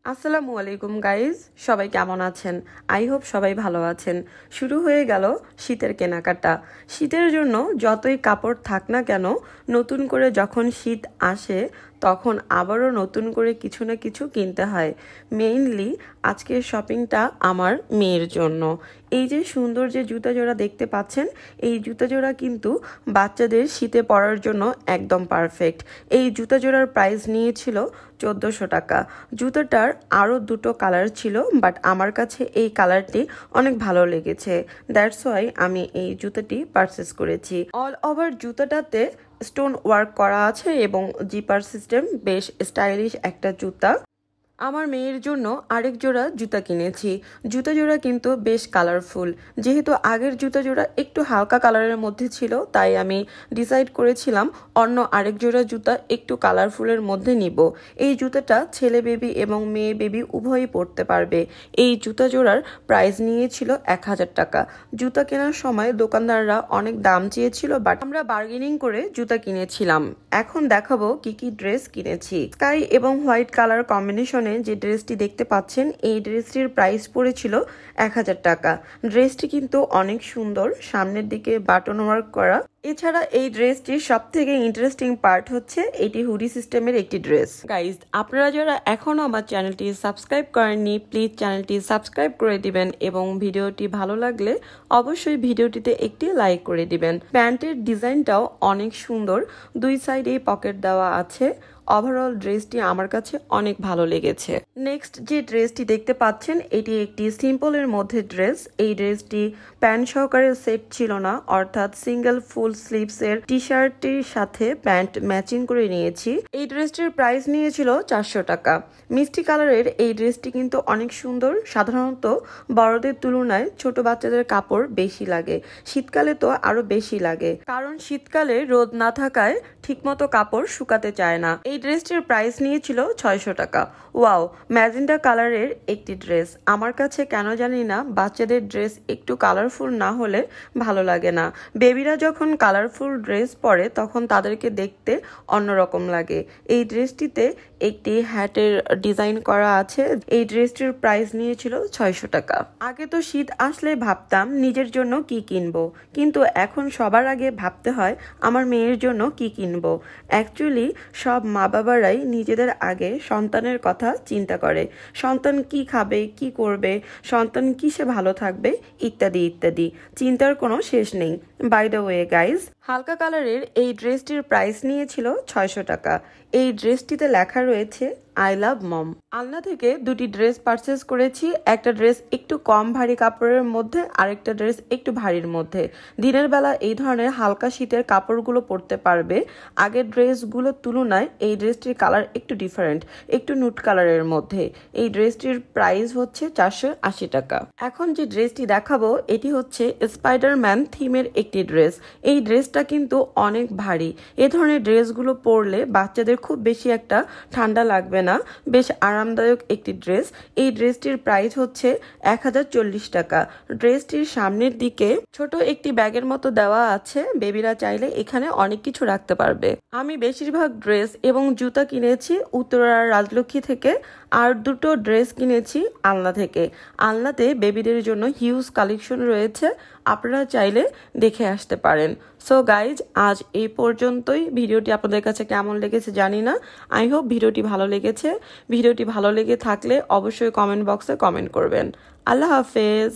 আসসালামু আলাইকুম গাইজ, সবাই কেমন আছেন? আই হোপ সবাই ভালো আছেন। শুরু হয়ে গেল শীতের কেনাকাটা। শীতের জন্য যতই কাপড় থাক না কেন, নতুন করে যখন শীত আসে তখন আবারও নতুন করে কিছু না কিছু কিনতে হয়। মেইনলি আজকের শপিংটা আমার মেয়ের জন্য। এই যে সুন্দর যে জুতা জোড়া দেখতে পাচ্ছেন, এই জুতা জোড়া কিন্তু বাচ্চাদের শীতে পরার জন্য একদম পারফেক্ট। এই জুতা জোড়ার প্রাইস নিয়েছিল 1400 টাকা। জুতাটার আরও দুটো কালার ছিল, বাট আমার কাছে এই কালারটি অনেক ভালো লেগেছে। দ্যাটস ওয়াই আমি এই জুতাটি পারচেস করেছি। অল ওভার জুতাটাতে স্টোন ওয়ার্ক করা আছে এবং জিপার সিস্টেম, বেশ স্টাইলিশ একটা জুতা। আমার মেয়ের জন্য আরেক জোড়া জুতা কিনেছি। জুতা জোড়া কিন্তু বেশ কালারফুল। যেহেতু আগের জুতা জোড়া একটু হালকা কালারের মধ্যে ছিল, তাই আমি ডিসাইড করেছিলাম অন্য আরেক জোড়া জুতা একটু কালারফুলের মধ্যে নিব। এই জুতাটা ছেলে বেবি এবং মেয়ে বেবি উভয়ই পরতে পারবে। এই জুতা জোড়ার প্রাইস নিয়েছিল 1000 টাকা। জুতা কেনার সময় দোকানদাররা অনেক দাম চেয়েছিল, বাট আমরা বার্গেনিং করে জুতা কিনেছিলাম। এখন দেখাবো কি কি ড্রেস কিনেছি। স্কাই এবং হোয়াইট কালার কম্বিনেশনে যে ড্রেসটি দেখতে পাচ্ছেন, এই ড্রেসটির প্রাইস পড়েছিল 1000 টাকা। ড্রেসটি কিন্তু অনেক সুন্দর, সামনের দিকে বাটন ওয়ার্ক করা। এছাড়া এই ড্রেসটির সব থেকে ইন্টারেস্টিং পার্ট হচ্ছে এটি হুডি সিস্টেমের একটি ড্রেস। গাইজ, আপনারা যারা এখনো আমার চ্যানেলটি সাবস্ক্রাইব করেননি, প্লিজ চ্যানেলটি সাবস্ক্রাইব করে দিবেন এবং ভিডিওটি ভালো লাগলে অবশ্যই ভিডিওটিতে একটি লাইক করে দিবেন। প্যান্টের ডিজাইনটাও অনেক সুন্দর, দুই সাইডে পকেট দেওয়া আছে। ওভারঅল ড্রেসটি আমার কাছে অনেক ভালো লেগেছে। নেক্সট যে ড্রেসটি দেখতে পাচ্ছেন, এটি একটি সিম্পলের মধ্যে ড্রেস। এই ড্রেসটি প্যান্ট সহকারে সেট ছিল না, অর্থাৎ সিঙ্গেল ফুল স্লিভসের টি শার্টটির সাথে প্যান্ট ম্যাচিং করে নিয়েছি। এই ড্রেসটির প্রাইস নিয়েছিল 400 টাকা। মিষ্টি কালারের এই ড্রেসটি কিন্তু অনেক সুন্দর। সাধারণত বড়দের তুলনায় ছোট বাচ্চাদের কাপড় বেশি লাগে, শীতকালে তো আরো বেশি লাগে, কারণ শীতকালে রোদ না থাকায় ঠিকমতো কাপড় শুকাতে চায় না। এই ড্রেসটির প্রাইস নিয়েছিল 600 টাকা। ওয়াও, ম্যাজেন্টা কালারের একটি ড্রেস। আমার কাছে কেন জানি না বাচ্চাদের ড্রেস একটু কালারফুল না হলে ভালো লাগে না। বেবিরা যখন কালারফুল ড্রেস পরে তখন তাদেরকে দেখতে অন্যরকম লাগে। এই ড্রেসটিতে একটি হ্যাটের ডিজাইন করা আছে। এই ড্রেসটির প্রাইস নিয়েছিল 600 টাকা। আগে তো শীত আসলে ভাবতাম নিজের জন্য কি কিনবো, কিন্তু এখন সবার আগে ভাবতে হয় আমার মেয়ের জন্য কি কিনবো। অ্যাকচুয়ালি সব মা বাবারাই নিজেদের আগে সন্তানের কথা চিন্তা করে। সন্তান কি খাবে, কি করবে, সন্তান কিসে ভালো থাকবে, ইত্যাদি ইত্যাদি চিন্তার কোনো শেষ নেই। বাই দ্য ওয়ে গাইজ, হালকা কালারের এই ড্রেসটির প্রাইস নিয়েছিল 600 টাকা। এই ড্রেসটিতে লেখা রয়েছে আই লাভ মম। আলনা থেকে দুটি ড্রেস পারচেস করেছি। একটা ড্রেস একটু কম ভারী কাপড়ের মধ্যে, আরেকটা ড্রেস একটু ভারীর মধ্যে। দিনের বেলা এই ধরনের হালকা শীতের কাপড়গুলো পরতে পারবে। আগের ড্রেসগুলোর তুলনায় এই ড্রেসটির কালার একটু ডিফারেন্ট, একটু নুট কালারের মধ্যে। এই ড্রেসটির প্রাইস হচ্ছে 480 টাকা। এখন যে ড্রেসটি দেখাবো, এটি হচ্ছে স্পাইডারম্যান থিমের একটি ড্রেস। এই ড্রেসটা কিন্তু অনেক ভারী। এ ধরনের ড্রেসগুলো পরলে বাচ্চাদের খুব বেশি একটা ঠান্ডা লাগবে না, বেশ আরামদায়ক একটি ড্রেস। এই ড্রেসটির প্রাইস হচ্ছে 1040 টাকা। ড্রেসটির সামনের দিকে ছোট একটি ব্যাগের মতো দেওয়া আছে, বেবিরা চাইলে এখানে অনেক কিছু রাখতে পারবে। আমি বেশিরভাগ ড্রেস এবং জুতা কিনেছি উত্তরার রাজলক্ষ্মী থেকে, আর দুটো ড্রেস কিনেছি আলনা থেকে। আলনাতে বেবিদের জন্য হিউজ কালেকশন রয়েছে, আপনারা চাইলে দেখে আসতে পারেন। সো গাইজ, আজ এই পর্যন্তই। ভিডিওটি আপনাদের কাছে কেমন লেগেছে জানি না। আই হোপ ভিডিওটি ভালো লেগেছে। ভিডিওটি ভালো লেগে থাকলে অবশ্যই কমেন্ট বক্সে কমেন্ট করবেন। আল্লাহ হাফেজ।